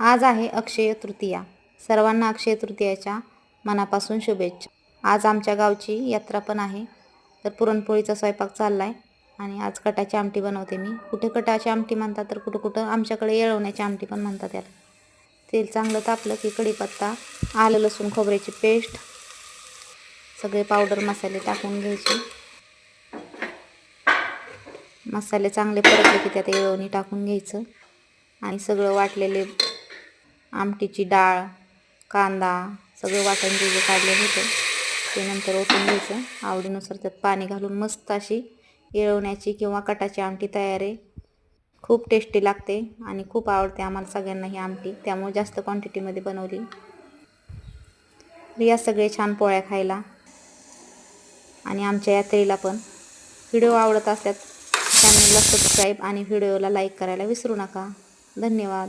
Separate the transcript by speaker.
Speaker 1: आज आहे अक्षय तृतीया. सर्वांना अक्षय तृतीयाच्या मनापासून शुभेच्छा. आज आमच्या गावची यात्रा पण आहे, तर पुरणपोळीचा स्वयंपाक चालला आहे. आणि आज कटाची आमटी बनवते मी. कुठे कटाची आमटी म्हणतात, तर कुठं कुठं आमच्याकडे येळवण्याची आमटी पण म्हणतात त्याला. तेल चांगलं तापलं की कढीपत्ता, आलं लसूण खोबऱ्याची पेस्ट, सगळे पावडर मसाले टाकून घ्यायचे. मसाले चांगले परतले की त्यात येळवणी टाकून घ्यायचं आणि सगळं वाटलेले आमटीची डाळ, कांदा सगळं वाटण जे काढलेलं होतं ते नंतर ओतून घ्यायचं. आवडीनुसार त्यात पाणी घालून मस्त अशी येळवण्याची किंवा कटाची आमटी तयार आहे. खूप टेस्टी लागते आणि खूप आवडते आम्हाला सगळ्यांना ही आमटी, त्यामुळे जास्त क्वांटिटीमध्ये बनवली. या सगळे छान पोळ्या खायला आणि आमच्या यात्रेला पण. व्हिडिओ आवडत असल्यास चॅनलला सबस्क्राईब आणि व्हिडिओला लाईक करायला विसरू नका. धन्यवाद.